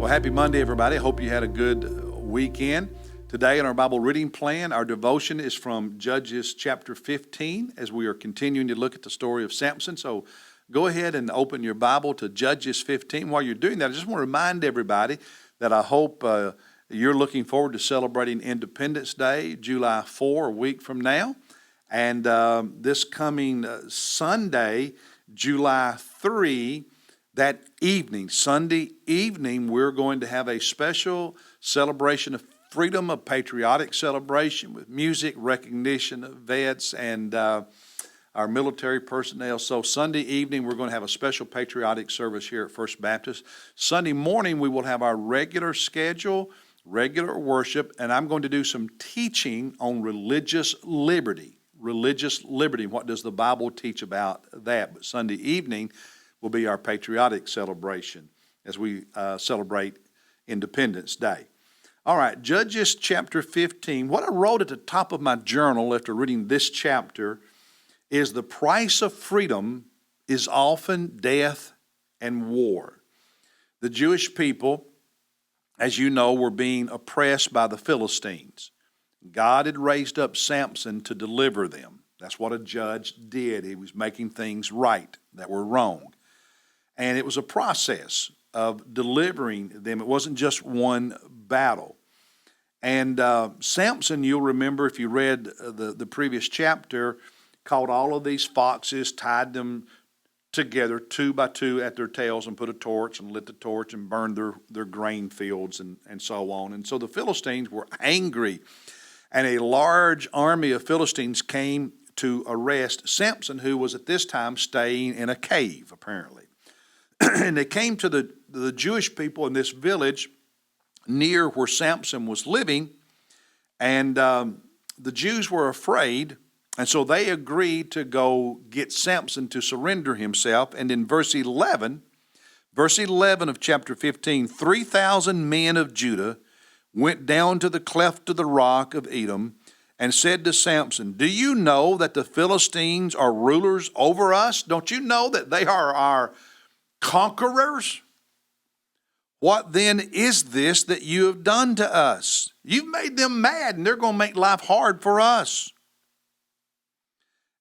Well, happy Monday, everybody. I hope you had a good weekend. Today in our Bible reading plan, our devotion is from Judges chapter 15 as we are continuing to look at the story of Samson. So go ahead and open your Bible to Judges 15. While you're doing that, I just want to remind everybody that I hope you're looking forward to celebrating Independence Day, July 4, a week from now. And this coming Sunday, July 3, that evening, Sunday evening, we're going to have a special celebration of freedom, a patriotic celebration with music, recognition of vets and our military personnel. So Sunday evening, we're going to have a special patriotic service here at First Baptist. Sunday morning, we will have our regular schedule, regular worship, and I'm going to do some teaching on religious liberty. Religious liberty, what does the Bible teach about that? But Sunday evening will be our patriotic celebration as we celebrate Independence Day. All right, Judges chapter 15. What I wrote at the top of my journal after reading this chapter is the price of freedom is often death and war. The Jewish people, as you know, were being oppressed by the Philistines. God had raised up Samson to deliver them. That's what a judge did. He was making things right that were wrong. And it was a process of delivering them. It wasn't just one battle. And Samson, you'll remember if you read the previous chapter, caught all of these foxes, tied them together 2 by 2 at their tails and put a torch and lit the torch and burned their grain fields and so on. And so the Philistines were angry. And a large army of Philistines came to arrest Samson, who was at this time staying in a cave, apparently. And they came to the Jewish people in this village near where Samson was living, and the Jews were afraid, and so they agreed to go get Samson to surrender himself. And in verse 11 of chapter 15, 3,000 men of Judah went down to the cleft of the rock of Edom and said to Samson, "Do you know that the Philistines are rulers over us? Don't you know that they are our conquerors? What then is this that you have done to us? You've made them mad, and they're going to make life hard for us."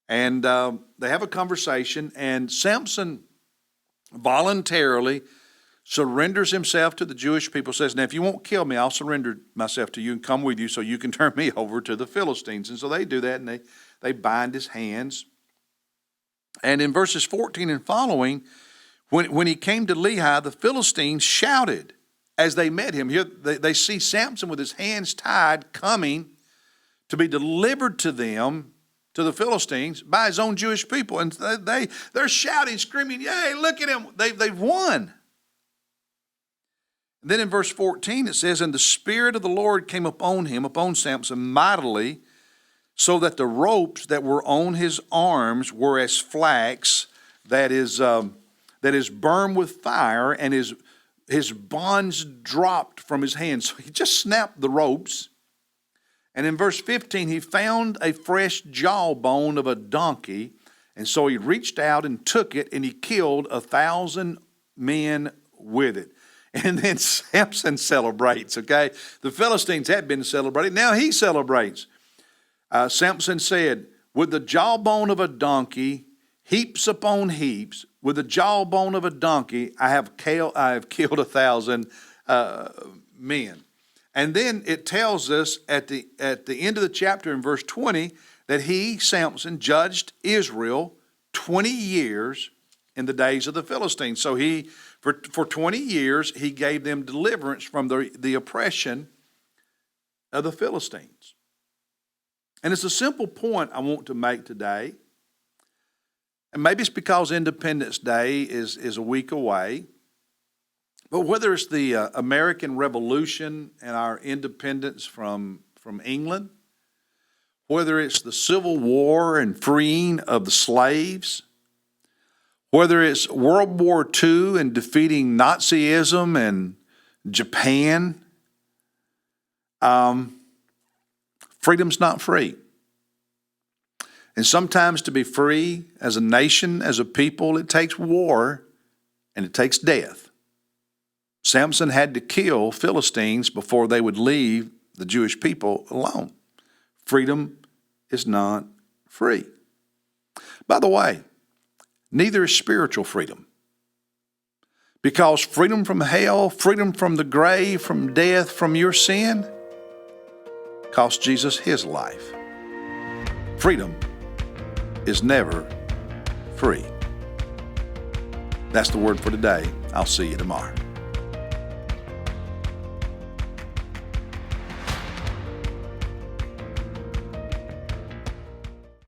And they have a conversation, and Samson voluntarily surrenders himself to the Jewish people, says, "Now, if you won't kill me, I'll surrender myself to you and come with you so you can turn me over to the Philistines." And so they do that, and they bind his hands. And in verses 14 and following, when he came to Lehi, the Philistines shouted as they met him. Here they see Samson with his hands tied coming to be delivered to them, to the Philistines, by his own Jewish people. And they're shouting, screaming, "Yay, look at him, they've won." And then in verse 14 it says, "And the Spirit of the Lord came upon him," upon Samson, "mightily, so that the ropes that were on his arms were as flax that is burned with fire, and his bonds dropped from his hands." So he just snapped the ropes. And in verse 15, he found a fresh jawbone of a donkey, and so he reached out and took it, and he killed 1,000 men with it. And then Samson celebrates, okay? The Philistines had been celebrating. Now he celebrates. Samson said, "With the jawbone of a donkey, heaps upon heaps, with the jawbone of a donkey, I have killed 1,000 men." And then it tells us at the end of the chapter in verse 20 that he, Samson, judged Israel 20 years in the days of the Philistines. So for 20 years, he gave them deliverance from the oppression of the Philistines. And it's a simple point I want to make today. And maybe it's because Independence Day is a week away. But whether it's the American Revolution and our independence from England, whether it's the Civil War and freeing of the slaves, whether it's World War II and defeating Nazism and Japan, freedom's not free. And sometimes to be free as a nation, as a people, it takes war and it takes death. Samson had to kill Philistines before they would leave the Jewish people alone. Freedom is not free. By the way, neither is spiritual freedom. Because freedom from hell, freedom from the grave, from death, from your sin, cost Jesus his life. Freedom is never free. That's the word for today. I'll see you tomorrow.